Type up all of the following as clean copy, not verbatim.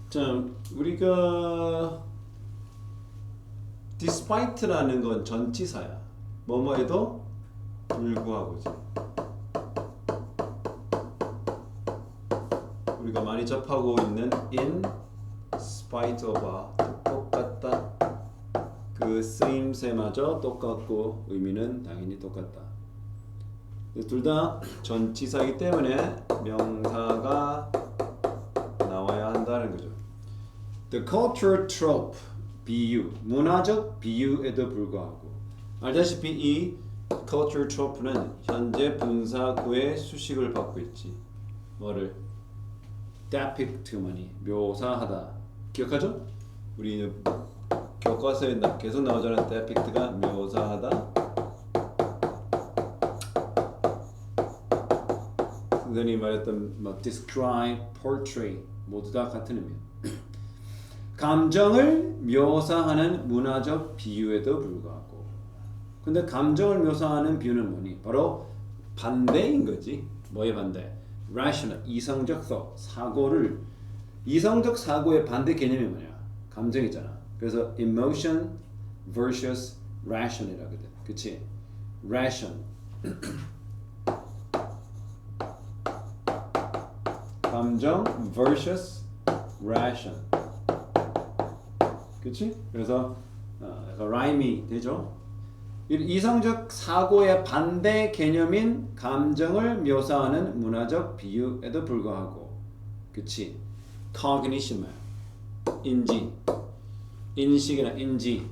자, 우리가 despite라는 건 전치사야. 뭐뭐에도 불구하고지. 우리가 많이 접하고 있는 in spite of와 똑같다. 그 쓰임새마저 똑같고 의미는 당연히 똑같다. 둘 다 전치사이기 때문에 명사가 나와야 한다는 거죠. The cultural trope, 비유, 문화적 비유에도 불구하고 알다시피 이 cultural trope는 현재 분사구의 수식을 받고 있지. 뭐를? depict만이 묘사하다. 기억하죠? 우리 교과서에 계속 나오잖아. depict가 묘사하다. 선생님이 말했던 뭐 describe, portray 모두 다 같은 의미야. 감정을 묘사하는 문화적 비유에도 불구하고. 근데 감정을 묘사하는 비유는 뭐니? 바로 반대인 거지. 뭐의 반대? rational, 이성적 사고를 이성적 사고의 반대 개념이 뭐냐? 감정이잖아. 그래서 emotion versus ration이라거든. 그치? ration 감정 versus ration. 그치? 그래서 라임이 되죠. 이성적 사고의 반대 개념인 감정을 묘사하는 문화적 비유에도 불구하고, 그치? cognition, 인지, 인식이나 인지,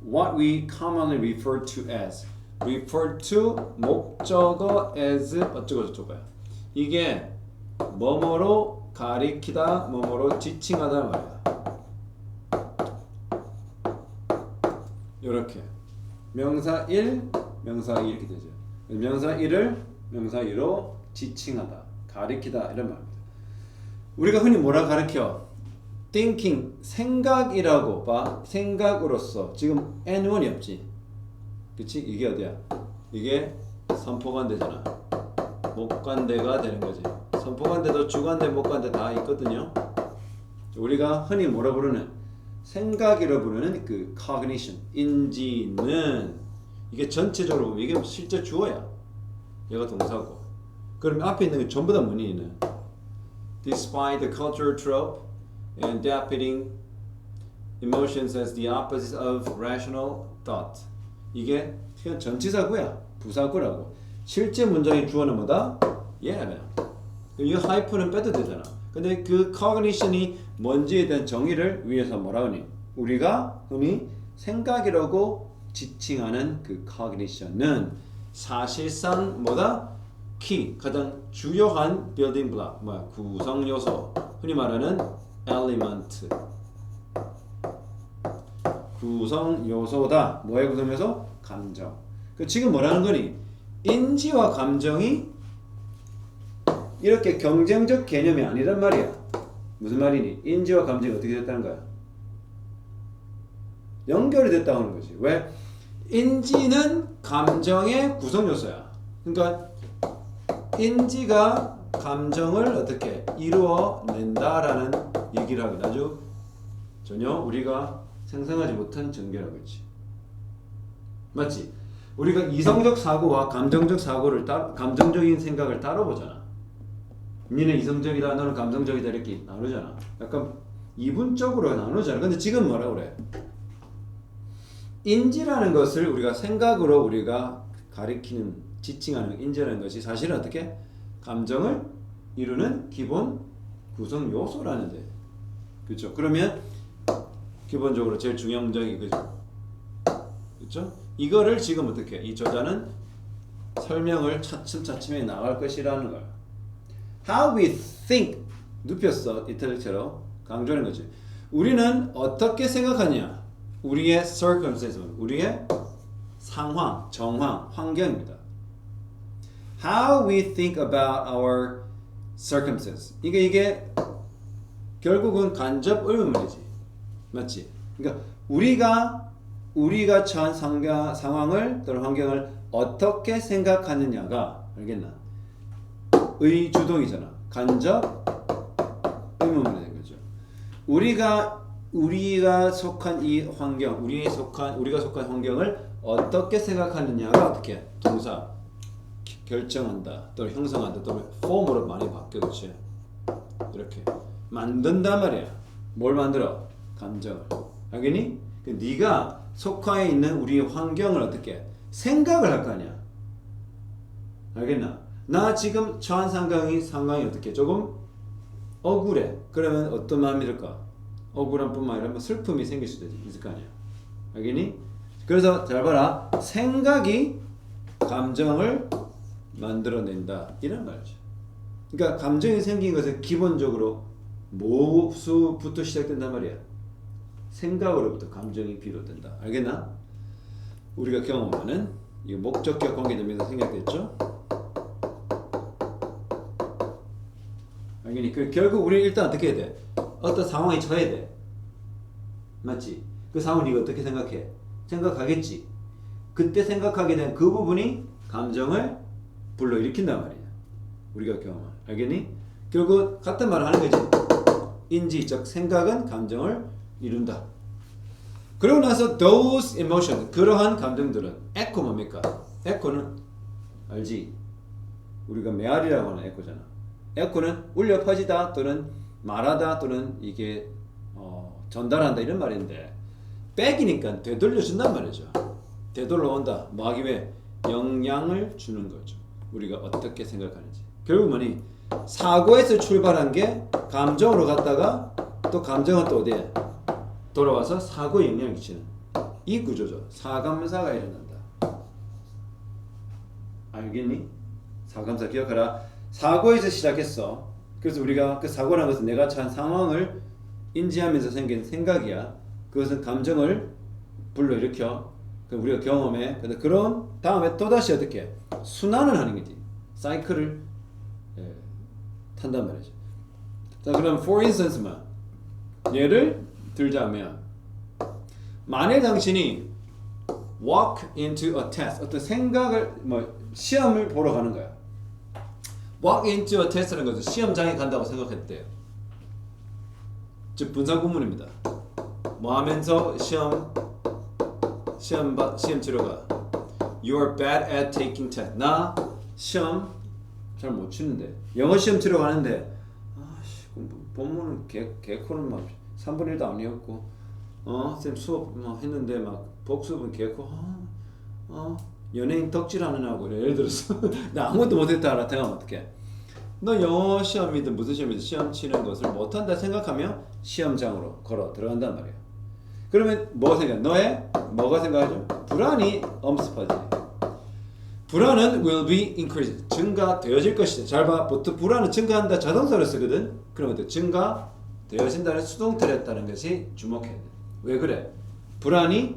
what we commonly refer to as, refer to 목적어 as 어쩌고 저쩌고야. 이게 뭐뭐로 가리키다, 뭐뭐로 지칭하다 말이야. 이렇게 명사 1, 명사 2 이렇게 되죠. 명사 1을 명사 2로 지칭하다, 가리키다 이런 말입니다. 우리가 흔히 뭐라 가리켜? thinking, 생각이라고 봐. 생각으로서 지금 N1이 없지. 그치? 이게 어디야? 이게 선포관대잖아. 목관대가 되는 거지. 선포관대도 주관대, 목관대 다 있거든요. 우리가 흔히 뭐라 부르는 생각이라고 부르는 그 cognition, 인지는 이게 전체적으로 보면 이게 실제 주어야. 얘가 동사고. 그럼 앞에 있는 게 전부 다 문이는 despite the cultural trope and depicting emotions as the opposite of rational thought. 이게 그냥 전치사구야. 부사구라고. 실제 문장의 주어는 뭐다? 얘야. 이 하이픈은 빼도 되잖아. 근데 그 cognition이 뭔지에 대한 정의를 위해서 뭐라 하니? 우리가 흔히 생각이라고 지칭하는 그 cognition은 사실상 뭐다? 키, 가장 주요한 building block, 뭐야? 구성 요소. 흔히 말하는 element. 구성 요소다. 뭐의 구성 요소? 감정. 지금 뭐라는 거니? 인지와 감정이 이렇게 경쟁적 개념이 아니란 말이야. 무슨 말이니? 인지와 감정이 어떻게 됐다는 거야? 연결이 됐다고 하는 거지. 왜? 인지는 감정의 구성 요소야. 그러니까 인지가 감정을 어떻게 이루어낸다라는 얘기를 하거든. 아주 전혀 우리가 상상하지 못한 전개라고 했지. 맞지? 우리가 이성적 사고와 감정적 사고를 감정적인 생각을 따로 보잖아. 니는 이성적이다, 너는 감정적이다 이렇게 나누잖아. 약간 이분적으로 나누잖아. 근데 지금 뭐라 그래? 인지라는 것을 우리가 생각으로 우리가 가리키는, 지칭하는 인지라는 것이 사실은 어떻게? 감정을 이루는 기본 구성 요소라는데. 그렇죠? 그러면 기본적으로 제일 중요한 그죠? 그렇죠? 이거를 지금 어떻게? 이 저자는 설명을 차츰차츰 나갈 것이라는 거야. How we think, 눕혔어, 이탈리아로 강조하는 거지. 우리는 어떻게 생각하냐? 우리의 circumstance, 우리의 상황, 정황, 환경입니다. How we think about our circumstances. 이게 결국은 간접 의문문이지, 맞지? 그러니까 우리가 처한 상황을 또는 환경을 어떻게 생각하느냐가, 알겠나? 의주동이잖아. 간접 의문문이 된 거죠. 우리가 속한 이 환경, 우리가 속한 환경을 어떻게 생각하느냐가 어떻게 동사 결정한다, 또는 형성한다, 또는 폼으로 많이 바뀌었지. 이렇게 만든단 말이야. 뭘 만들어? 감정을. 알겠니? 네가 속하에 있는 우리 환경을 어떻게 생각을 할 거 아니야. 알겠나? 나 지금 처한 상황이 어떻게 조금 억울해. 그러면 어떤 마음이 들까? 억울한 뿐만 아니라 슬픔이 생길 수도 있을 거 아니야. 알겠니? 그래서 잘 봐라. 생각이 감정을 만들어낸다. 이런 말이죠. 그러니까 감정이 생긴 것은 기본적으로 뭐부터 시작된단 말이야. 생각으로부터 감정이 비롯된다. 알겠나? 우리가 경험하는 이 목적격 관계되면서 생각됐죠? 알겠니? 결국 우리는 일단 어떻게 해야 돼? 어떤 상황에 처해야 돼. 맞지? 그 상황을 네가 어떻게 생각해? 생각하겠지. 그때 생각하게 된 그 부분이 감정을 불러일으킨단 말이야. 우리가 경험한. 알겠니? 결국 같은 말을 하는 거지. 인지, 즉 생각은 감정을 이룬다. 그러고 나서 those emotions, 그러한 감정들은 echo 뭡니까? echo는 알지? 우리가 메아리라고 하는 echo잖아. echo는 울려 퍼지다 또는 말하다 또는 이게 전달한다 이런 말인데 백이니까 되돌려준단 말이죠. 되돌아온다. 뭐 하기 위해? 영향을 주는 거죠. 우리가 어떻게 생각하는지. 결국 뭐니? 사고에서 출발한 게 감정으로 갔다가 또 감정은 또 어디에? 돌아와서 사고에 영향을 끼치는 이 구조죠. 사감사가 일어난다. 알겠니? 사감사 기억하라. 사고에서 시작했어. 그래서 우리가 그 사고라는 것은 내가 처한 상황을 인지하면서 생긴 생각이야. 그것은 감정을 불러일으켜. 우리가 경험해. 그런 다음에 또다시 어떻게 순환을 하는 거지. 사이클을 탄단 말이죠. 자, 그럼 for instance만 예를 들자면 만일 당신이 walk into a test, 어떤 생각을 시험을 보러 가는 거야. walk into a test라는 것은 시험장에 간다고 생각했대요. 즉 분사 구문입니다. 뭐 하면서 시험 치러 가. You are bad at taking test. 나 시험 잘 못 치는데. 영어 시험 치러 가는데 본문은 개코는 막 3분의 1도 아니었고 쌤 수업 막 했는데 막 복수업은 개코 연예인 덕질하는 하고 예를 들어서 나 아무것도 못했다 생각하면 어떡해. 너 영어 시험이든 무슨 시험이든 시험 치는 것을 못한다 생각하면 시험장으로 걸어 들어간단 말이야. 그러면 뭐가 생각해? 뭐가 생각하죠? 불안이 엄습하지. 불안은 will be increased. 증가되어질 것이다. 잘 봐. 보통 불안은 증가한다 자동사로 쓰거든. 그러면 증가되어진다는 수동태를 했다는 것이 주목해야 돼. 왜 그래? 불안이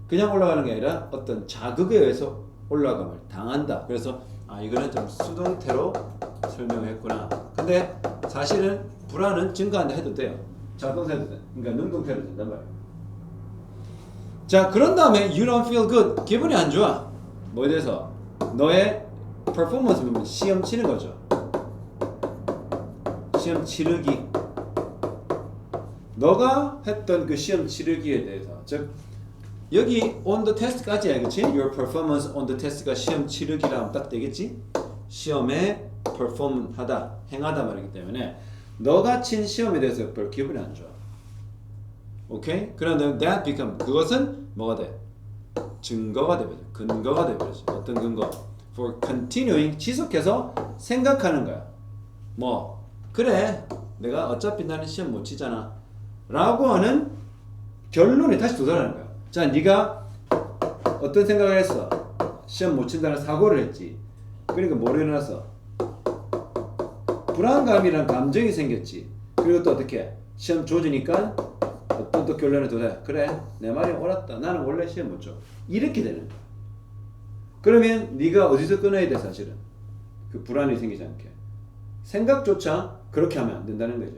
그냥 올라가는 게 아니라 어떤 자극에 의해서 올라감을 당한다. 그래서 이거는 좀 수동태로 설명했구나. 근데 사실은 불안은 증가한다 해도 돼요. 자동사 해도 돼. 그러니까 능동태로 된단 말이에요. 자, 그런 다음에 you don't feel good. 기분이 안 좋아. 뭐에 대해서? 너의 퍼포먼스 보면 시험 치는 거죠. 시험 치르기. 너가 했던 그 시험 치르기에 대해서. 즉 여기 on the test까지야, 그렇지? Your performance on the test가 시험 치르기라면 딱 되겠지? 시험에 perform 하다, 행하다 말이기 때문에 너가 친 시험에 대해서 별 기분이 안 좋아. 오케이? 그런데 that become 그것은 뭐가 돼? 증거가 되버려. 근거가 되버리지. 어떤 근거? For continuing 지속해서 생각하는 거야. 뭐 그래 내가 어차피 나는 시험 못 치잖아 라고 하는 결론에 다시 도달하는 거야. 자, 네가 어떤 생각을 했어? 시험 못 친다는 사고를 했지. 그러니까 뭐로 일어났어? 불안감이란 감정이 생겼지. 그리고 또 어떻게? 시험 조지니까 어떤 또 결론에 도달. 그래 내 말이 옳았다. 나는 원래 시험 못 쳐. 이렇게 되는 거야. 그러면 네가 어디서 끊어야 돼? 사실은 그 불안이 생기지 않게 생각조차 그렇게 하면 안 된다는 거죠.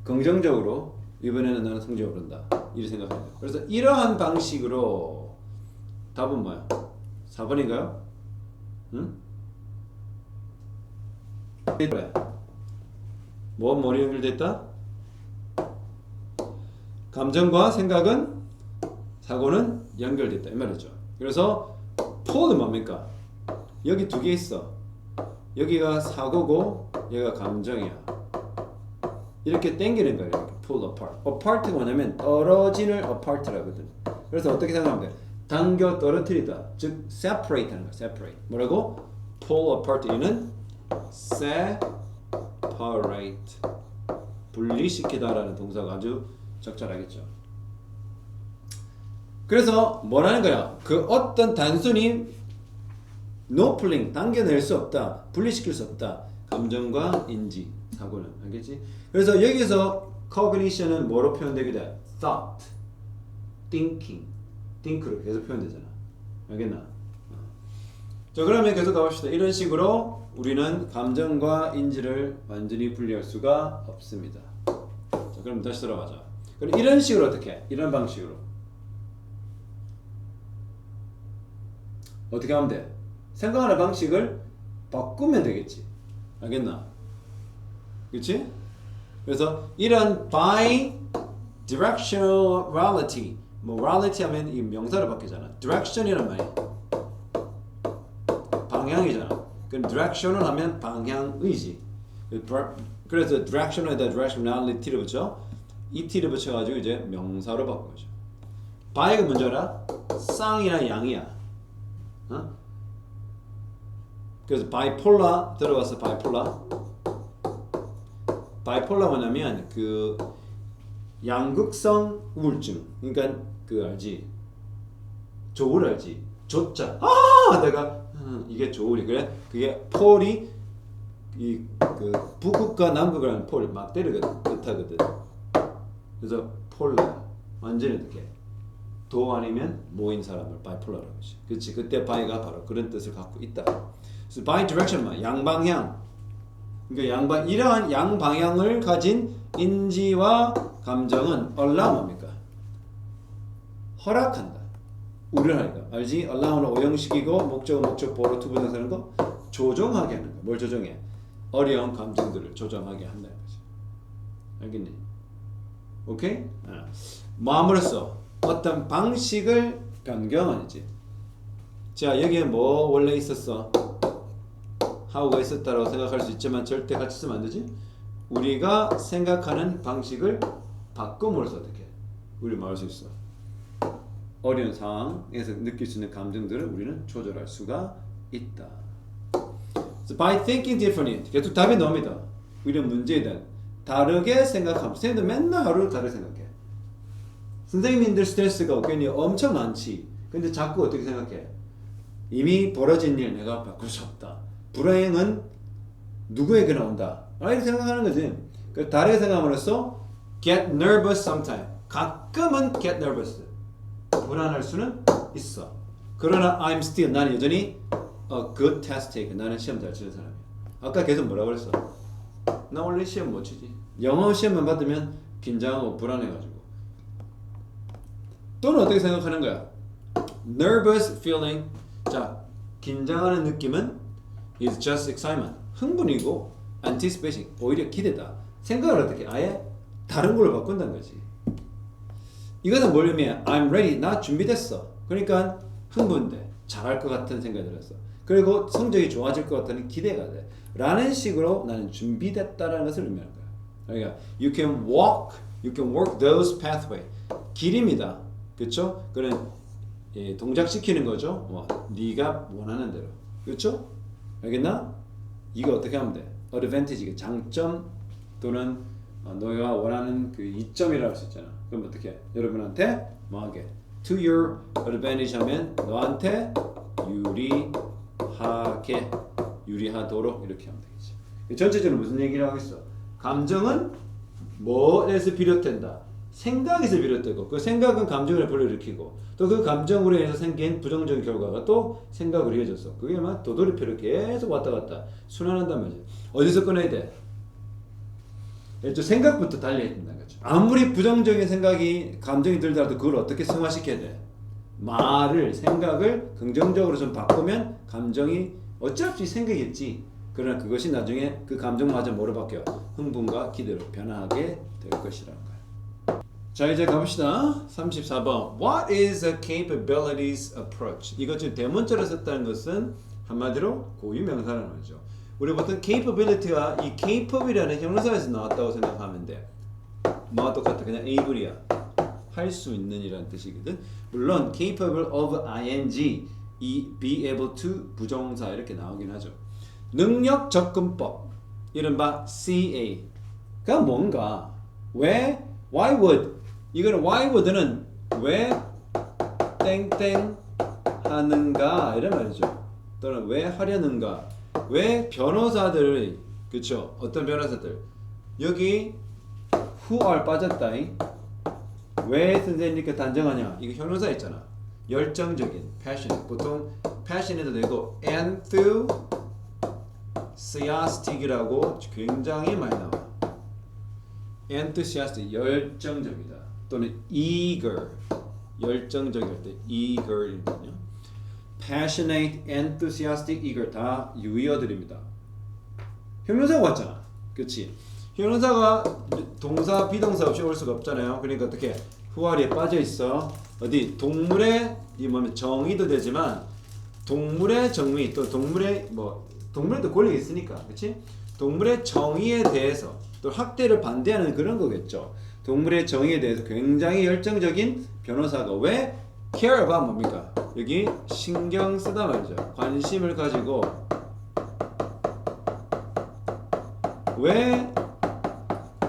긍정적으로 이번에는 나는 성적이 오른다 이렇게 생각하는 거예요. 그래서 이러한 방식으로 답은 뭐야? 4번인가요? 응? 그래. 뭐가 머리 연결됐다? 감정과 생각은 사고는 연결됐다 이 말이죠. 그래서 pull은 뭡니까? 여기 두 개 있어. 여기가 사고고 여기가 감정이야. 이렇게 당기는 거예요. 이렇게 pull apart. apart가 뭐냐면 떨어지는 apart라거든. 그래서 어떻게 생각하면 돼? 당겨 떨어뜨리다. 즉 separate 하는 거야. separate. 뭐라고? pull apart. 이는 separate. 분리시키다라는 동사가 아주 적절하겠죠. 그래서 뭐라는 거야? 그 어떤 단순히 no pulling 당겨낼 수 없다, 분리시킬 수 없다. 감정과 인지, 사고는 알겠지? 그래서 여기서 cognition은 뭐로 표현되게 돼? thought, thinking, think로 계속 표현되잖아. 알겠나? 자 그러면 계속 가봅시다. 이런 식으로 우리는 감정과 인지를 완전히 분리할 수가 없습니다. 자 그럼 다시 돌아가자. 그럼 이런 식으로 어떻게 해? 이런 방식으로 어떻게 하면 돼? 생각하는 방식을 바꾸면 되겠지. 알겠나? 그치? 그래서 이런 bidirectionality morality 하면 이 명사로 바뀌잖아. direction이란 말이야. 방향이잖아. 그럼 direction을 하면 방향의지. 그래서 direction에다 directionality를 붙여 et를 붙여가지고 이제 명사로 바꾼 거죠. by가 뭔지 알아? 쌍이나 양이야. 어? 그래서 bipolar 들어가서 bipolar 뭐냐면 그 양극성 우울증. 그러니까 그 알지? 조울 알지? 조자. 내가 이게 조울이 그래? 그게 폴이 이 그 북극과 남극을 하는 폴 맞대르거든. 뜻하거든. 그래서 폴라 완전히 어떻게? 도 아니면 모인 사람을 바이폴라라고 하지. 그렇지. 그때 바이가 바로 그런 뜻을 갖고 있다. 그래서 바이디렉션 양방향. 그러니까 이러한 양방향을 가진 인지와 감정은 allow 뭡니까? 허락한다. 우려하니까. 알지? allow는 오형식이고 목적은 목적보로 투부정사는 거 조정하게 하는 거. 뭘 조정해? 어려운 감정들을 조정하게 한다는 거지. 알겠니? 오케이? 마음으로써 어떤 방식을 변경하는지. 자 여기에 뭐 원래 있었어? 하우가 있었다고 생각할 수 있지만 절대 같이 쓰면 안 되지. 우리가 생각하는 방식을 바꿈으로써 어떻게 우리 말할 수 있어. 어려운 상황에서 느낄 수 있는 감정들을 우리는 조절할 수가 있다. So by thinking differently, 계속 답이 나옵니다. 우리는 문제에 대한 다르게 생각함. 선생님들 맨날 하루를 다르게 생각해. 선생님들 스트레스가 괜히 엄청 많지. 근데 자꾸 어떻게 생각해? 이미 벌어진 일 내가 바꿀 수 없다. 불행은 누구에게나 온다. 이렇게 생각하는 거지. 그 다르게 생각함으로써 get nervous sometimes. 가끔은 get nervous. 불안할 수는 있어. 그러나 I'm still 나는 여전히 a good test taker. 나는 시험 잘 치는 사람이야. 아까 계속 뭐라고 그랬어? 나 원래 시험 못 치지. 영어 시험만 받으면 긴장하고 불안해가지고. 또는 어떻게 생각하는 거야? Nervous feeling. 자, 긴장하는 느낌은 is just excitement. 흥분이고 anticipation. 오히려 기대다. 생각을 어떻게? 아예 다른 걸로 바꾼다는 거지. 이것은 뭘 의미해? I'm ready. 나 준비됐어. 그러니까 흥분돼. 잘할 것 같은 생각이 들었어. 그리고 성적이 좋아질 것 같다는 기대가 돼. 라는 식으로 나는 준비됐다라는 것을 의미하는 거야. 그러니까 you can work those pathway. 길입니다. 그렇죠? 그런 동작시키는 거죠. 네가 원하는 대로. 그렇죠? 알겠나? 이거 어떻게 하면 돼? advantage, 장점 또는 너가 원하는 그 이점이라고 할 수 있잖아. 그럼 어떻게 해? 여러분한테 뭐하게? To your advantage 하면 너한테 유리하도록 이렇게 하면 되겠지. 전체적으로 무슨 얘기를 하겠어? 감정은 뭐에서 비롯된다? 생각에서 비롯되고 그 생각은 감정을 불러일으키고 또 그 감정으로 인해서 생긴 부정적인 결과가 또 생각으로 이어졌어. 그게 막 도돌이표를 계속 왔다 갔다 순환한단 말이지. 어디서 끊어야 돼? 생각부터 달려야 된다는 거죠. 아무리 부정적인 생각이 감정이 들더라도 그걸 어떻게 승화시켜야 돼? 생각을 긍정적으로 좀 바꾸면 감정이 어쩔 수 없이 생기겠지. 그러나 그것이 나중에 그 감정마저 뭐로 바뀌어? 흥분과 기대로 변화하게 될 것이라는 거야. 자 이제 가봅시다. 34번. What is a capabilities approach? 이거 지금 대문자로 썼다는 것은 한마디로 고유명사라는 거죠. 우리 보통 capability가 이 capable이라는 형용사에서 나왔다고 생각하면 돼. 뭐가 똑같아. 그냥 able이야. 할 수 있는 이라는 뜻이거든. 물론 capable of ing, 이 be able to 부정사 이렇게 나오긴 하죠. 능력 접근법, 이른바 CA가 뭔가, 왜, why would, 이거는 why would는 왜 땡땡 하는가 이런 말이죠. 또는 왜 하려는가, 왜 변호사들, 그쵸? 어떤 변호사들 여기 who are 빠졌다잉. 왜 선생님께 단정하냐, 이거 형용사 있잖아. 열정적인, passionate. 보통 passionate도 되고 enthusiastic이라고 굉장히 많이 나와. enthusiastic, 열정적이다. 또는 eager, 열정적일 때 eager이거든요. passionate, enthusiastic, eager 다 유의어들입니다. 형용사가 왔잖아. 그치? 형용사가 동사, 비동사 없이 올 수가 없잖아요. 그러니까 어떻게? 후아리에 빠져 있어. 어디? 동물의 이 뭐면 정의도 되지만 동물의 정의 또 동물의 뭐 동물에도 권리가 있으니까, 그렇지? 동물의 정의에 대해서 또 학대를 반대하는 그런 거겠죠. 동물의 정의에 대해서 굉장히 열정적인 변호사가 왜 care about 뭡니까? 여기 신경 쓰다 말이죠. 관심을 가지고 왜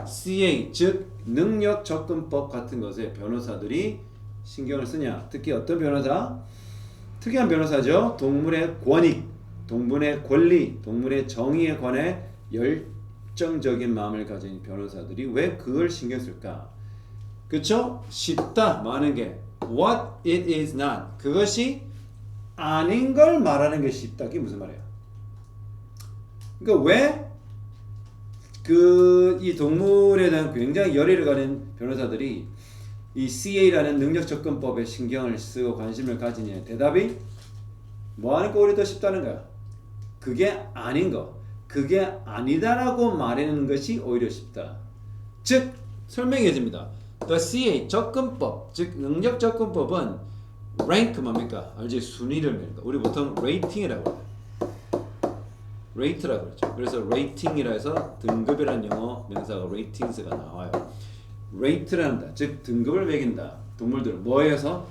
CA 즉 능력 접근법 같은 것에 변호사들이 신경을 쓰냐? 특히 어떤 변호사? 특이한 변호사죠. 동물의 권익, 동물의 권리, 동물의 정의에 관해 열정적인 마음을 가진 변호사들이 왜 그걸 신경 쓸까? 그쵸? 쉽다 많은 게 what it is not, 그것이 아닌 걸 말하는 게 쉽다. 그게 무슨 말이야? 그러니까 왜 이 동물에 대한 굉장히 열의를 가진 변호사들이 이 CA라는 능력 접근법에 신경을 쓰고 관심을 가지냐? 대답이 뭐 하니까 오히려 더 쉽다는 거야. 그게 아닌 거, 그게 아니다라고 말하는 것이 오히려 쉽다. 즉 설명해 줍니다. The CA 접근법, 즉 능력 접근법은 rank 뭡니까? 알지? 순위를 매는 거. 우리 보통 레이팅이라고 해요. 레이트라고 그러죠. 그래서 레이팅이라 해서 등급이라는 영어 명사가 레이팅스가 나와요. 레이트란다. 즉 등급을 매긴다. 동물들 뭐에서?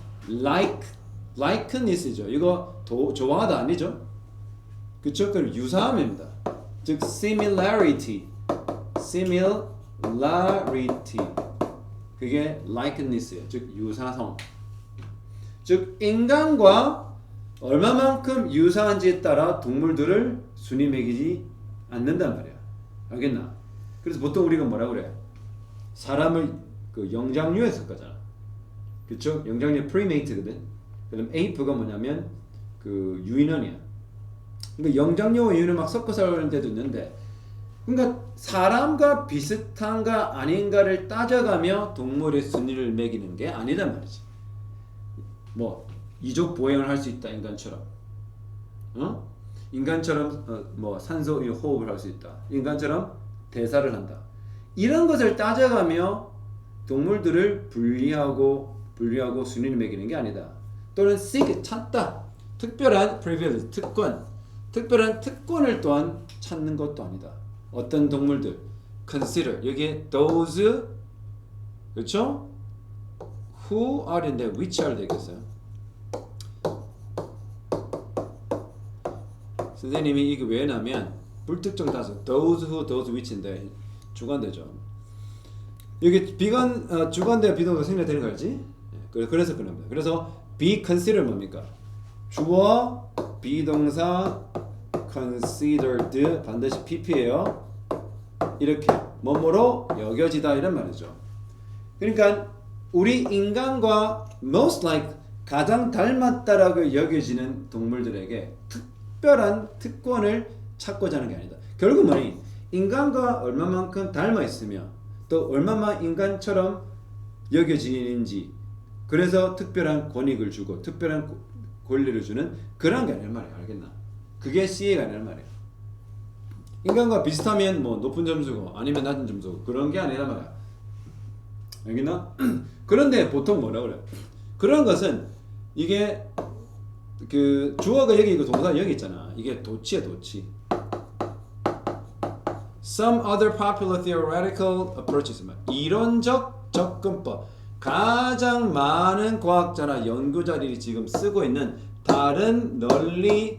likeness죠. 이거 좋아하다 아니죠? 그쵸? 그럼 유사함입니다. 즉 similarity. 그게 likeness예요. 즉 유사성. 즉 인간과 얼마만큼 유사한지에 따라 동물들을 순위 매기지 않는단 말이야. 알겠나? 그래서 보통 우리가 뭐라 그래? 사람을 그 영장류에 섞잖아. 그쵸? 영장류 프리메이트거든. 그다음 에이프가 뭐냐면 그 유인원이야. 그러니까 영장류와 유인을 막 섞어 살는 데도 있는데, 그러니까 사람과 비슷한가 아닌가를 따져가며 동물의 순위를 매기는 게 아니란 말이지. 뭐 이족 보행을 할 수 있다, 인간처럼. 인간처럼 뭐 산소 호흡을 할 수 있다. 인간처럼 대사를 한다. 이런 것을 따져가며 동물들을 분리하고 순위를 매기는 게 아니다. 또는 seek, 찾다. 특별한 privilege, 특별한 특권을 또한 찾는 것도 아니다. 어떤 동물들, consider, 여기에 those, 그렇죠? who are인데 which are 되겠어요? 선생님이 이게 왜 나면 불특정 다수 those who, those which인데 주관되죠. 여기 주관대 비동사 생략되는 거 알지? 그래서 그런 겁니다. 그래서 be consider 뭡니까? 주어 비동사 considered 반드시 pp예요. 이렇게 뭐뭐로 여겨지다 이런 말이죠. 그러니까 우리 인간과 most like 가장 닮았다라고 여겨지는 동물들에게 특별한 특권을 찾고자 하는 게 아니다. 결국 뭐니? 인간과 얼마만큼 닮아 있으며 또 얼마만 인간처럼 여겨지는지, 그래서 특별한 권익을 주고 특별한 권리를 주는 그런 게 아니란 말이야. 알겠나? 그게 CA가 아니란 말이야. 인간과 비슷하면 뭐 높은 점수고 아니면 낮은 점수고 그런 게 아니란 말이야. 알겠나? 그런데 보통 뭐라 그래? 그런 것은 이게 그 주어가 여기 있고 동사 여기 있잖아. 이게 도치야 도치. Some other popular theoretical approaches. 이론적 접근법. 가장 많은 과학자나 연구자들이 지금 쓰고 있는 다른 널리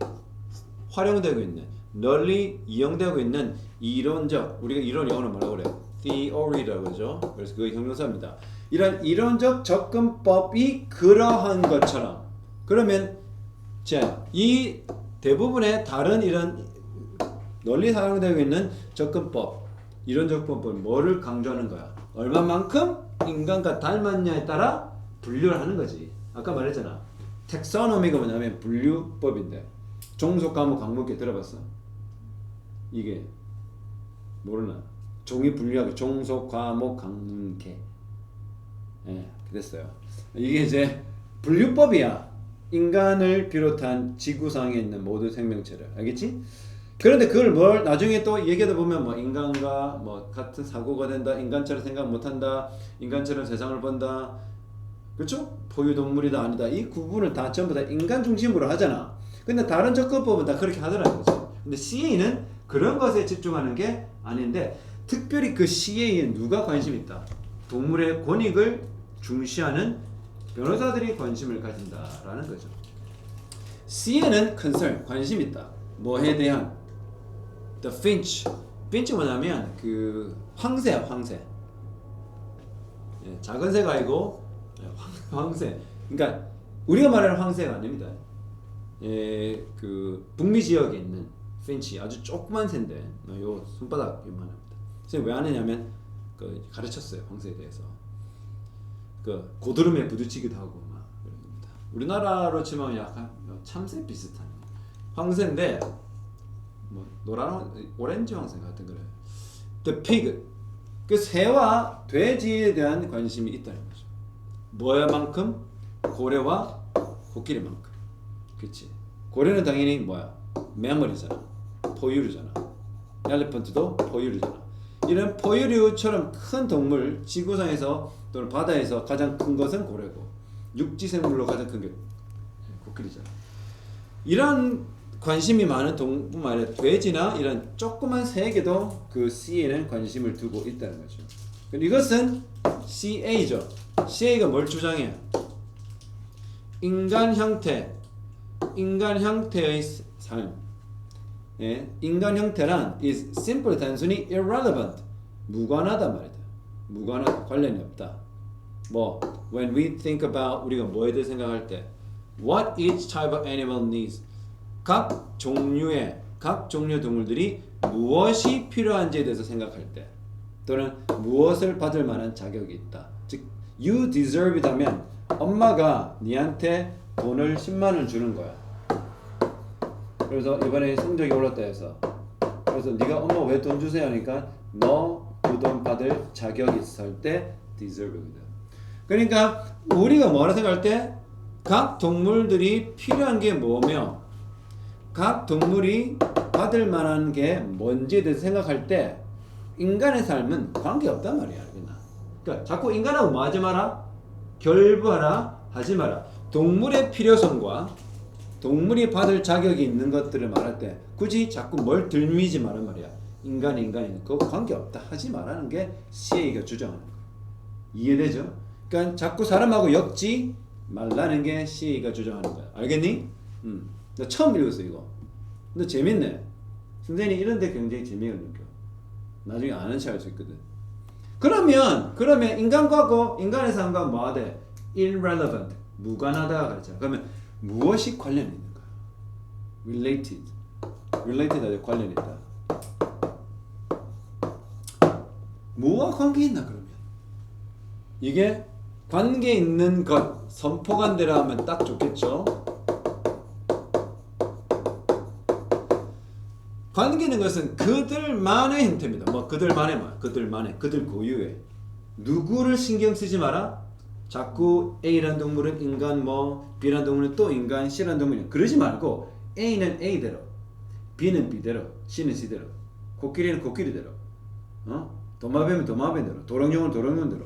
활용되고 있는 널리 이용되고 있는 이론적 우리가 이론 영어로 뭐라고 그래? theory라고 그러죠. 그래서 그게 형용사입니다. 이런 이론적 접근법이 그러한 것처럼 그러면 자, 이 대부분의 다른 이런 널리 사용되고 있는 접근법 이런 접근법은 뭐를 강조하는 거야? 얼마만큼 인간과 닮았냐에 따라 분류를 하는 거지. 아까 말했잖아. 텍사노미가 뭐냐면 분류법인데 종속 과목 강목계 들어봤어? 이게 모르나? 종이 분류하기 종속 과목 강문계. 예, 됐어요. 이게 이제 분류법이야. 인간을 비롯한 지구상에 있는 모든 생명체를. 알겠지? 그런데 그걸 뭘 나중에 또 얘기하다 보면 뭐 인간과 뭐 같은 사고가 된다. 인간처럼 생각 못한다. 인간처럼 세상을 본다. 그렇죠? 포유동물이다 아니다. 이 구분을 다 전부 다 인간 중심으로 하잖아. 근데 다른 접근법은 다 그렇게 하더라는 거죠. 근데 CA는 그런 것에 집중하는 게 아닌데 특별히 그 CA에 누가 관심 있다? 동물의 권익을 중시하는 변호사들이 관심을 가진다라는 거죠. CA는 concern, 관심 있다. 뭐에 대한 The finch. finch 뭐냐면 그 황새야, 황새. 예, 작은 새가 아니고 황새. 그러니까 우리가 말하는 황새가 아닙니다. 예, 그 북미 지역에 있는 finch 아주 조그만 새인데 요 손바닥 이만합니다. 선생님 왜 안 하냐면 그 가르쳤어요 황새에 대해서. 그 고드름에 부딪히기도 하고 막 그럽니다. 우리나라로 치면 약간 참새 비슷한 황새인데 뭐 노란 오렌지 황새 같은 거래. The pig 그 새와 돼지에 대한 관심이 있다는 거죠. 뭐야만큼 고래와 코끼리만큼. 그렇지. 고래는 당연히 뭐야 매물이잖아. 포유류잖아. 엘리펀트도 포유류잖아. 이런 포유류처럼 큰 동물 지구상에서 또는 바다에서 가장 큰 것은 고래고 육지 생물로 가장 큰 게 코끼리잖아. 이런 관심이 많은 동물뿐만 아니라 돼지나 이런 조그만 새에게도 그 CA는 관심을 두고 있다는 거죠. 이것은 CA죠. CA가 뭘 주장해요? 인간 형태의 삶. 예, 인간 형태란 is simply 단순히 irrelevant, 무관하다 말이다. 무관하다, 관련이 없다. 뭐 when we think about 우리가 뭐에 대해 생각할 때 what each type of animal needs 각 종류의 동물들이 무엇이 필요한지에 대해서 생각할 때 또는 무엇을 받을 만한 자격이 있다. 즉 you deserve이다면 엄마가 니한테 돈을 10만 원 주는 거야. 그래서 이번에 성적이 올랐다 해서 그래서 네가 엄마 왜 돈 주세요 하니까 너 그 돈 받을 자격이 있을 때 deserve입니다. 그러니까 우리가 뭐라 생각할 때 각 동물들이 필요한 게 뭐며 각 동물이 받을 만한 게 뭔지에 대해서 생각할 때 인간의 삶은 관계없단 말이야. 그러니까 자꾸 인간하고 뭐 하지 마라? 결부하라 하지 마라. 동물의 필요성과 동물이 받을 자격이 있는 것들을 말할 때 굳이 자꾸 뭘 들미지 말란 말이야. 인간이 그거 관계없다 하지 말라는 게 CA가 주장하는 거야. 이해되죠? 그러니까 자꾸 사람하고 엮지 말라는 게 CA가 주장하는 거야. 알겠니? 나 처음 읽었어 이거. 근데 재밌네. 선생님이 이런데 굉장히 재미가 느껴. 나중에 아는 체 할 수 있거든. 그러면 인간과 인간의 삶과 뭐가 돼? irrelevant, 무관하다가 가르쳐. 그러면 무엇이 관련이 있는 거야? related하고 관련이 있다. 뭐와 관계 있나 그러면? 이게 관계 있는 것 선포관대로 하면 딱 좋겠죠. 관계 있는 것은 그들만의 형태입니다. 뭐 그들 고유의. 누구를 신경 쓰지 마라. 자꾸 A라는 동물은 인간 B라는 동물은 또 인간 C라는 동물이 그러지 말고 A는 A대로 B는 B대로 C는 C대로 코끼리는 코끼리대로 도마뱀은 도마뱀대로 도롱뇽은 도롱뇽대로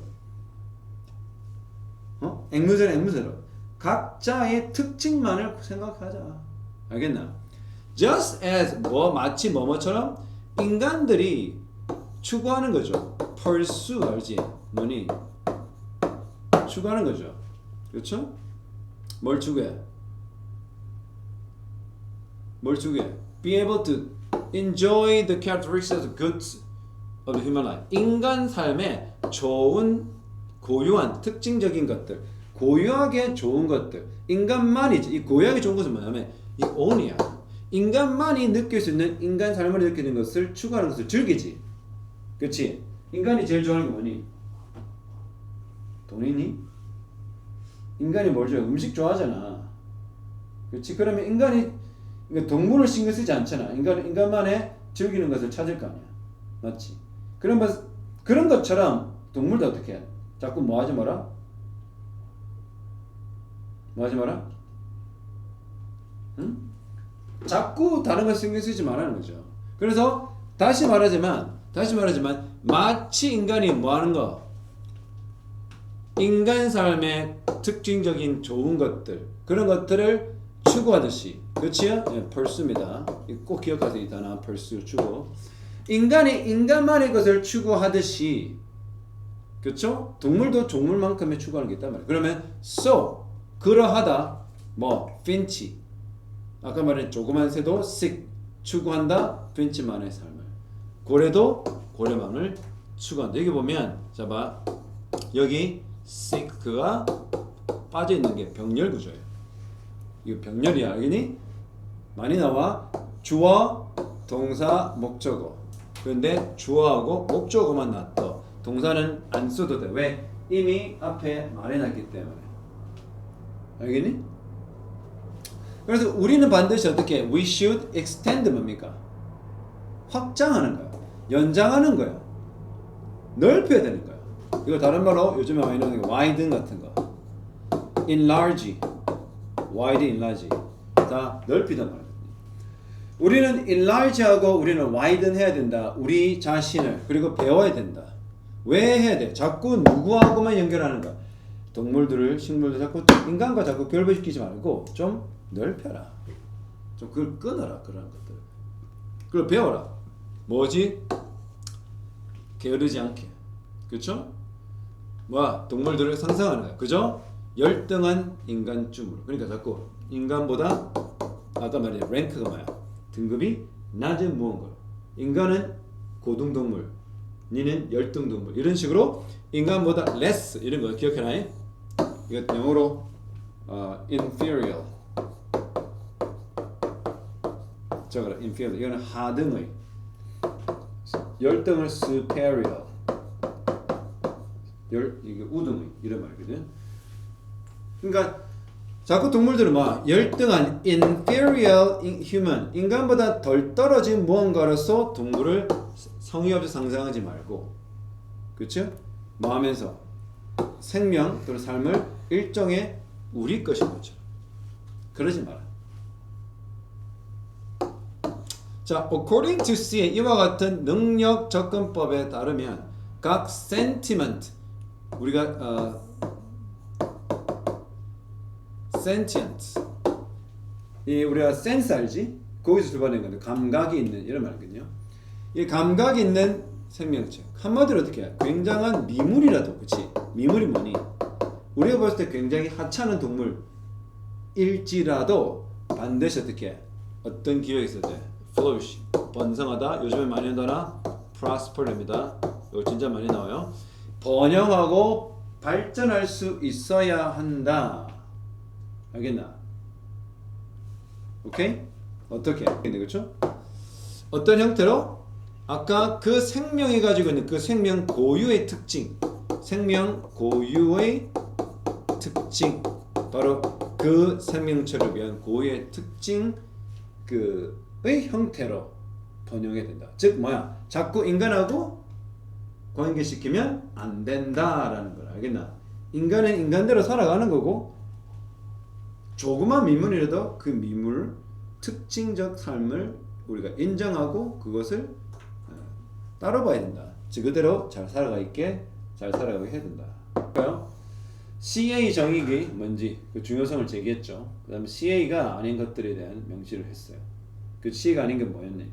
앵무새는 앵무새로 각자의 특징만을 생각하자. 알겠나? Just as 마치 뭐뭐처럼 인간들이 추구하는 거죠. pursue 알지? 뭐니? 추구하는 거죠. 그렇죠? 뭘 추구해? 뭘 추구해? Be able to enjoy the characteristics of goods of the human life. 인간 삶의 좋은 고유한 특징적인 것들, 고유하게 좋은 것들. 인간만이지. 이 고유하게 좋은 것은 뭐냐면 이 own이야. 인간만이 느낄 수 있는 인간 삶을 느끼는 것을 추구하는 것을 즐기지. 그렇지? 인간이 제일 좋아하는 게 뭐니? 돈이니? 인간이 뭘 좋아해? 음식 좋아하잖아. 그렇지? 그러면 인간이 동물을 신경 쓰지 않잖아. 인간만의 즐기는 것을 찾을 거 아니야. 맞지? 그런 것처럼 동물도 어떻게 해? 자꾸 뭐 하지 마라? 뭐 하지 마라? 응? 자꾸 다른 걸 신경 쓰지 말라는 거죠. 그래서 다시 말하지만 마치 인간이 뭐 하는 거? 인간 삶의 특징적인 좋은 것들, 그런 것들을 추구하듯이. 그렇지요? 네, pursue입니다. 꼭 기억하세요. 이 단어 pursue 추구. 인간이 인간만의 것을 추구하듯이, 그렇죠? 동물도 동물만큼의 추구하는 게 있단 말이에요. 그러면 so 그러하다 finch 아까 말한 조그만 새도 seek 추구한다. finch만의 삶을. 고래도 고래만을 추구한다. 여기 보면 자 봐. 여기 seek가 빠져 있는 게 병렬 구조예요. 이거 병렬이야. 알겠니? 많이 나와. 주어, 동사, 목적어. 그런데 주어하고 목적어만 놔둬. 동사는 안 써도 돼. 왜? 이미 앞에 말해놨기 때문에. 알겠니? 그래서 우리는 반드시 어떻게? We should extend 뭡니까? 확장하는 거야. 연장하는 거야. 넓혀야 되는 거야. 이거 다른 말로 요즘에 많이 나오는 게 widen 같은 거. enlarge, wide, enlarge. 다 넓히단 말이야. 우리는 enlarge하고 우리는 widen 해야 된다. 우리 자신을. 그리고 배워야 된다. 왜 해야 돼? 자꾸 누구하고만 연결하는 거야. 동물들을, 식물들 자꾸 인간과 자꾸 결부시키지 말고 좀 넓혀라. 좀 그걸 끊어라. 그런 것들. 그걸 배워라. 뭐지? 게으르지 않게. 그렇죠? 동물들을 상상하는 거야. 그죠? 열등한 인간쯤으로. 그러니까 자꾸 인간보다 아까 말했죠. 랭크가 뭐야? 등급이 낮은 무언가로. 인간은 고등동물, 니는 열등동물. 이런 식으로 인간보다 less 이런 거 기억해놔. 이거 영어로 inferior. 적어라. inferior. 이거는 하등의. 열등을 superior. 이게 우등의 이런 말이거든. 그러니까 자꾸 동물들은 열등한 inferior human 인간보다 덜 떨어진 무언가로서 동물을 성의 없이 상상하지 말고, 그렇죠? 하면서 생명 또는 삶을 일종의 우리 것인 거죠. 그러지 마라. 자, according to C 이와 같은 능력 접근법에 따르면 각 sentiment 우리가 sentient 우리가 sense 알지? 거기서 출발한 건데 감각이 있는 이런 말이거든요. 이 감각이 있는 생명체 한마디로 어떻게 해? 굉장한 미물이라도 그치? 미물이 뭐니? 우리가 봤을 때 굉장히 하찮은 동물일지라도 반드시 어떻게 해? 어떤 기회가 있어야 돼? flourish 번성하다. 요즘에 많이 한다나 prosper입니다. 이거 진짜 많이 나와요. 번영하고 발전할 수 있어야 한다. 알겠나? 오케이? 어떻게? 그렇죠? 어떤 형태로? 아까 그 생명이 가지고 있는 그 생명 고유의 특징, 생명 고유의 특징, 바로 그 생명체를 위한 고유의 특징 그의 형태로 번영해야 된다. 즉 자꾸 인간하고 관계시키면 안 된다라는 걸 알겠나? 인간은 인간대로 살아가는 거고 조그만 미물이라도 그 미물 특징적 삶을 우리가 인정하고 그것을 따라봐야 된다. 즉 그대로 잘 살아가게 해야 된다. 그러니까요. CA 정의기 뭔지 그 중요성을 제기했죠. 그 다음에 CA가 아닌 것들에 대한 명시를 했어요. 그 CA가 아닌 게 뭐였니?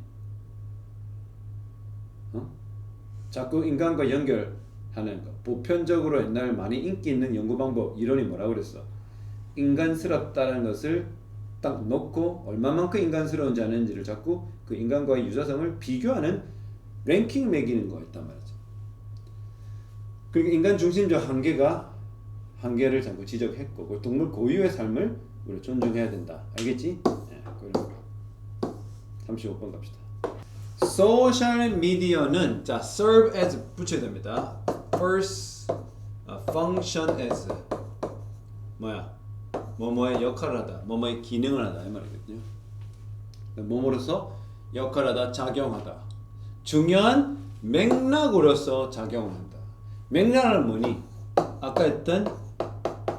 자꾸 인간과 연결하는 거. 보편적으로 옛날 많이 인기 있는 연구 방법 이론이 뭐라고 그랬어? 인간스럽다는 것을 딱 놓고 얼마만큼 인간스러운지 아는지를 자꾸 그 인간과의 유사성을 비교하는 랭킹 매기는 거였단 말이죠. 그러니까 인간 중심적 한계를 자꾸 지적했고 그 동물 고유의 삶을 우리 존중해야 된다. 알겠지? 네, 그런 거. 35번 갑시다. 소셜 미디어는 자 serve as 붙여야 됩니다. first function as 뭐야? 뭐뭐의 역할을 하다, 뭐뭐의 기능을 하다 이 말이거든요. 뭐뭐로서 역할하다, 작용하다. 중요한 맥락으로서 작용한다. 맥락은 뭐니? 아까 했던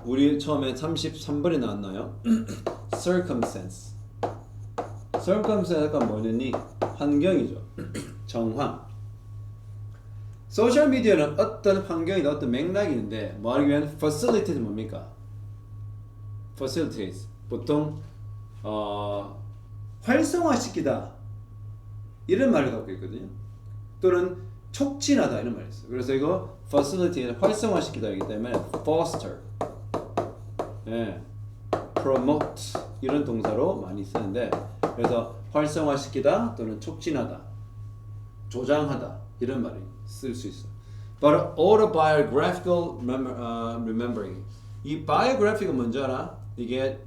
우리 처음에 33번에 나왔나요? circumstance. circumstance가 뭐니? 환경이죠. 정황. 소셜 미디어는 어떤 환경이나 어떤 맥락이 있는데 말하기 위한 facilitate는 뭡니까? facilitate 보통 활성화시키다 이런 말을 갖고 있거든요. 또는 촉진하다 이런 말이 있어요. 그래서 이거 facilitate 활성화시키다이기 때문에 foster, 예, promote 이런 동사로 많이 쓰는데 그래서 활성화시키다 또는 촉진하다, 조장하다 이런 말이 쓸 수 있어. But autobiographical remembering 이 biography가 뭔지 알아? 이게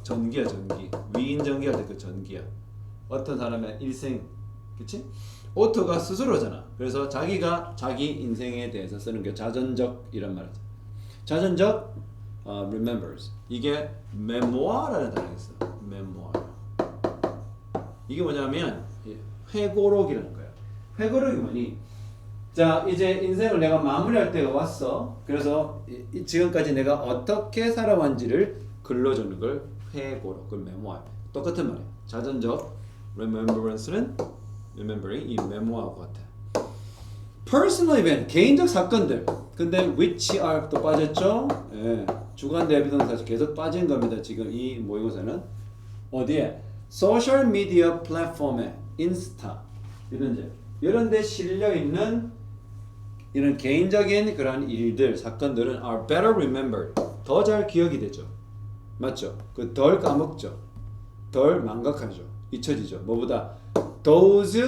전기야 전기. 위인 전기할 때 그 전기야. 어떤 사람의 일생, 그치? 오토가 스스로잖아. 그래서 자기가 자기 인생에 대해서 쓰는 게 자전적 이런 말이죠. 자전적 remembers. 이게 memoir라는 단어가 있어. memoir. 이게 뭐냐면 회고록이라는 거야. 회고록이 뭐니? 자, 이제 인생을 내가 마무리할 때가 왔어. 그래서 지금까지 내가 어떻게 살아왔는지를 글로 적는 걸 회고록, 그 메모아. 똑같은 말이야. 자전적 remembrance는 remembering 이 메모하고 같아. personal event, 개인적 사건들. 근데 which are 또 빠졌죠? 예, 주관 대비동사 계속 빠진 겁니다. 지금 이 모의고사는 어디에? 소셜 미디어 플랫폼에 인스타 이런 데 실려 있는 이런 개인적인 그런 일들, 사건들은 are better remembered. 더 잘 기억이 되죠. 맞죠? 그 덜 까먹죠. 덜 망각하죠. 잊혀지죠. 뭐보다 those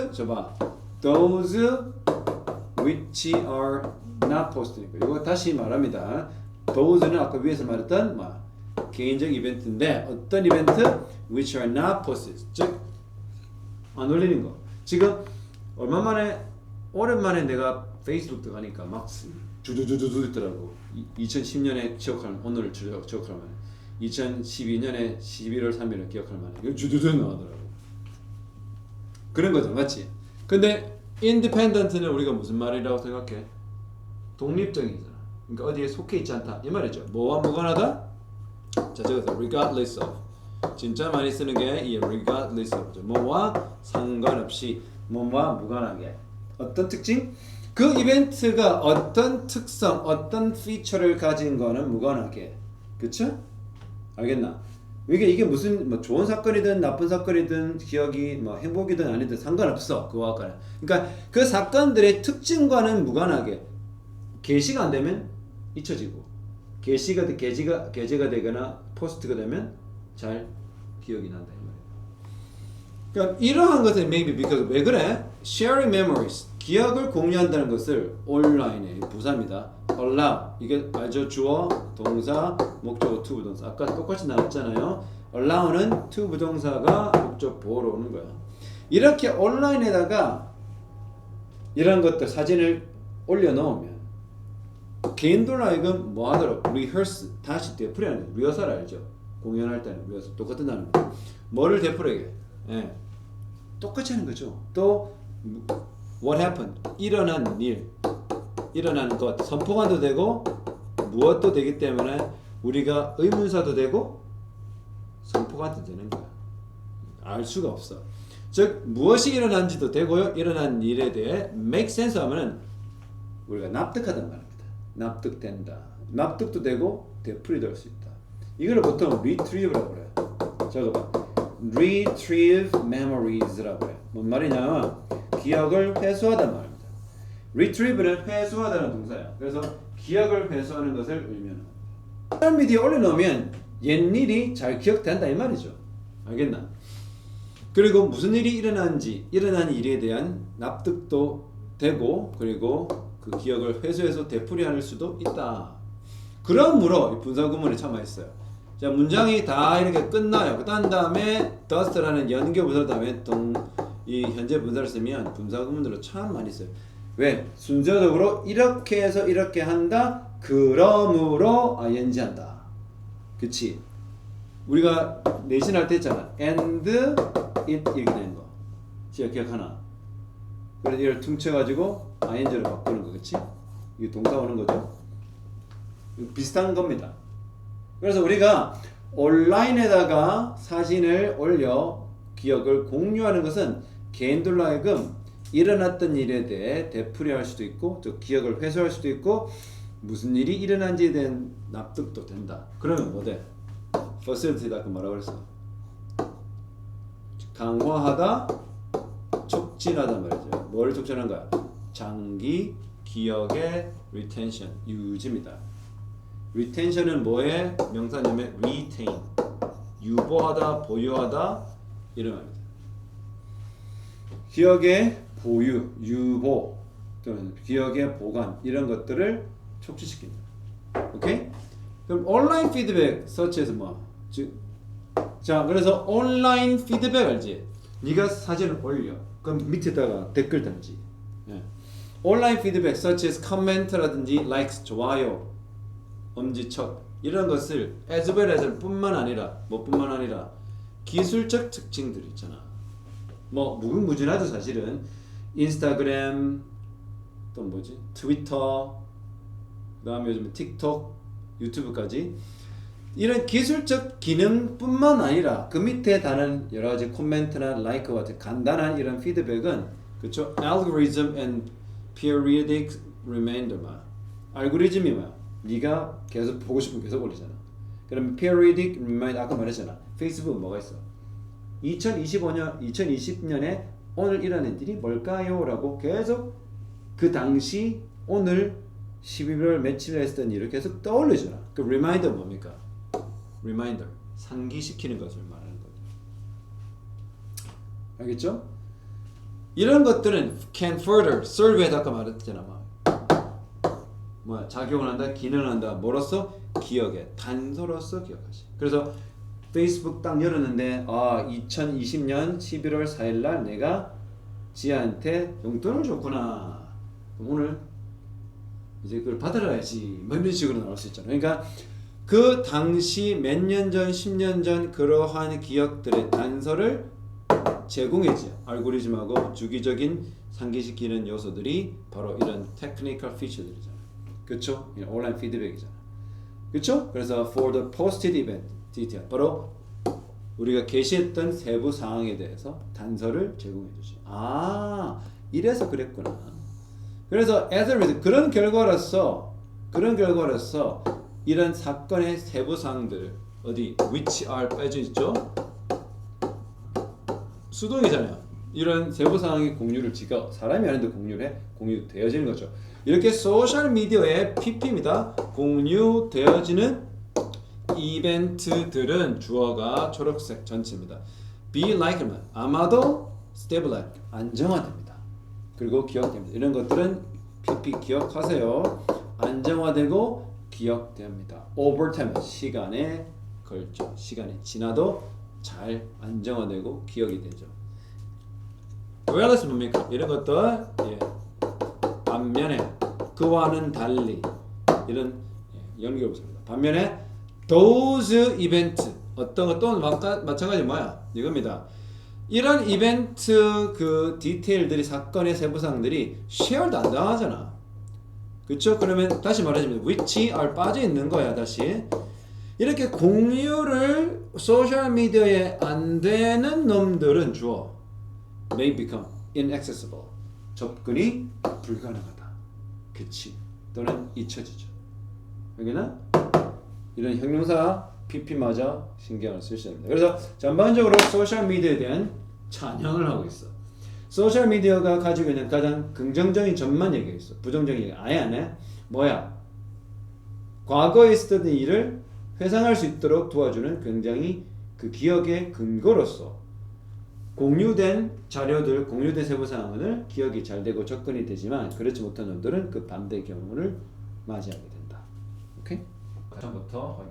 which are not posted. 이거 다시 말합니다. those는 아까 위에서 말했던 개인적 이벤트인데 어떤 이벤트? which are not posted. 즉 안 올리는 거. 지금 오랜만에 내가 페이스북 들어가니까 막 주두두두두 있더라고. 2010년에 기억하면 오늘을 기억하면 2012년에 11월 3일을 기억할 만해. 주두두 나오더라고. 그런 거죠, 맞지? 근데 independent는 우리가 무슨 말이라고 생각해? 독립적이잖아. 그러니까 어디에 속해 있지 않다 이 말이죠. 뭐와 무관하다? 자, 저기서 regardless of 진짜 많이 쓰는 게 이 regardless of죠. 뭐와 상관없이, 뭐와 무관하게. 어떤 특징? 그 이벤트가 어떤 특성, 어떤 피처를 가진 거는 무관하게. 그쵸? 알겠나? 이게 무슨 좋은 사건이든 나쁜 사건이든 기억이 행복이든 아니든 상관없어. 그와 관련. 그러니까 그 사건들의 특징과는 무관하게 게시가 안 되면 잊혀지고 게재가 되거나 포스트가 되면 잘 기억이 난다 이 말이야. 그러니까 이러한 것은 maybe because 왜 그래? Sharing memories 기억을 공유한다는 것을 온라인의 부사입니다. allow 이게 알죠? 주어, 동사, 목적어, to 부동사. 아까 똑같이 나왔잖아요. allow는 to 부동사가 목적 보호로 오는 거야. 이렇게 온라인에다가 이런 것들 사진을 올려놓으면 개인들로 하여금 뭐 하도록 rehearse 다시 되풀이하는 리허설 알죠? 공연할 때는 리허설 똑같은 단어입니다. 뭐를 되풀이하게? 예. 똑같이 하는 거죠. 또 what happened 일어난 일, 일어난 것 선포관도 되고 무엇도 되기 때문에 우리가 의문사도 되고 선포관도 되는 거야. 알 수가 없어. 즉 무엇이 일어난지도 되고요. 일어난 일에 대해 make sense 하면은 우리가 납득하단 말입니다. 납득된다. 납득도 되고 되풀이도 할 수 있다. 이걸 보통 retrieve라고 그래요. 적어봐. retrieve memories라고 해요. 뭔 말이냐? 기억을 회수하다는 말입니다. retrieve는 회수하다는 동사야. 그래서 기억을 회수하는 것을 의미하는 거야. 소셜미디어에 올려놓으면 옛일이 잘 기억된다 이 말이죠. 알겠나? 그리고 무슨 일이 일어난지 일어난 일에 대한 납득도 되고 그리고 그 기억을 회수해서 되풀이할 수도 있다. 그러므로 이 분사 구문이 참 맛있어요. 자, 문장이 다 이렇게 끝나요. 그 다음에 does라는 연결 분사 다음에 이 현재 분사를 쓰면 분사 구문들로 참 많이 써요. 왜? 순서적으로 이렇게 해서 이렇게 한다. 그러므로 ing 한다. 그치? 우리가 내신할 때 했잖아. and it 이렇게 되는 거. 기억하나? 그래서 이걸 퉁쳐가지고 ing로 바꾸는 거. 그치? 이게 동사 오는 거죠. 비슷한 겁니다. 그래서 우리가 온라인에다가 사진을 올려 기억을 공유하는 것은 개인들로 하여금 일어났던 일에 대해 되풀이할 수도 있고 또 기억을 회수할 수도 있고 무슨 일이 일어난지에 대한 납득도 된다. 그러면 뭐 돼? facilitate 아까 뭐라고 그랬어? 강화하다, 촉진하다 말이죠. 뭘 촉진한 거야? 장기 기억의 retention, 유지입니다. retention은 뭐에? 명사냐면 retain, 유보하다, 보유하다 이런 말입니다. 기억의 보유, 유보 또는 기억의 보관 이런 것들을 촉진시킨다. 오케이? 그럼 온라인 피드백 서치에서 뭐? 자, 그래서 온라인 피드백 알지? 네가 사진을 올려. 그럼 밑에다가 댓글 달지. 예. 온라인 피드백 서치에서 코멘트라든지 likes, 좋아요, 엄지척 이런 것을 as well as 뿐만 아니라 뭐뿐만 아니라 기술적 특징들 있잖아. 뭐 무궁무진하죠 사실은. 인스타그램 또 뭐지? 트위터 그다음에 요즘 틱톡, 유튜브까지 이런 기술적 기능뿐만 아니라 그 밑에 다는 여러 가지 코멘트나 라이크 같은 간단한 이런 피드백은 그렇죠? algorithm and periodic reminder 말. 알고리즘이 뭐야? 네가 계속 보고 싶으면 계속 올리잖아. 그러면 periodic reminder 아까 말했잖아. 페이스북은 뭐가 있어? 2020년에 오늘 일어난 일이 뭘까요? 라고 계속 그 당시 오늘 11월 며칠에 했던 일을 계속 떠올려주나. 그 reminder 뭡니까? reminder 상기시키는 것을 말하는 거죠. 알겠죠? 이런 것들은 can further serve에다 아까 말했잖아. 뭐야? 작용을 한다, 기능을 한다. 뭐로써? 기억에 단서로서 기억하지. 그래서 페이스북 딱 열었는데 2020년 11월 4일 날 내가 지아한테 용돈을 줬구나. 그럼 오늘 이제 그걸 받아야지. 뭐 이런 식으로 나올 수 있잖아. 그러니까 그 당시 몇 년 전, 10년 전 그러한 기억들의 단서를 제공해줘. 알고리즘하고 주기적인 상기시키는 요소들이 바로 이런 테크니컬 피처들이잖아. 그렇죠? 온라인 피드백이잖아. 그렇죠? 그래서 for the posted event detail 바로 우리가 게시했던 세부 사항에 대해서 단서를 제공해 주지. 이래서 그랬구나. 그래서 as a result 그런 결과로서 이런 사건의 세부 사항들 어디 which are 빼져 있죠? 수동이잖아요. 이런 세부 사항의 공유를 지가 사람이 하는데 공유되어지는 거죠. 이렇게 소셜 미디어의 PP입니다. 공유되어지는 이벤트들은 주어가 초록색 전체입니다. be like면 아마도 stable like 안정화됩니다. 그리고 기억됩니다. 이런 것들은 PP 기억하세요. 안정화되고 기억됩니다. over time 시간에 걸쳐 시간이 지나도 잘 안정화되고 기억이 되죠. whereas 뭡니까? 이런 것들 반면에 그와는 달리 이런 연결부사입니다. 반면에 those event 어떤 것 또는 마찬가지 뭐야? 이겁니다. 이런 이벤트 그 디테일들이 사건의 세부사항들이 shared 안 당하잖아. 그렇죠? 그러면 다시 말해주면 which are 빠져 있는 거야. 다시 이렇게 공유를 소셜 미디어에 안 되는 놈들은 주어 may become inaccessible 접근이 불가능하다. 그치? 또는 잊혀지죠. 여기는 이런 형용사 PP마저 신경을 쓰셔야 됩니다. 그래서 전반적으로 소셜미디어에 대한 찬양을 하고 있어. 소셜미디어가 가지고 있는 가장 긍정적인 점만 얘기해 있어. 부정적인 얘기 아예 안 해. 뭐야? 과거에 있었던 일을 회상할 수 있도록 도와주는 굉장히 그 기억의 근거로서 공유된 자료들, 공유된 세부사항을 기억이 잘 되고 접근이 되지만 그렇지 못한 놈들은 그 반대 경우를 맞이하게 된다. 오케이? 처음부터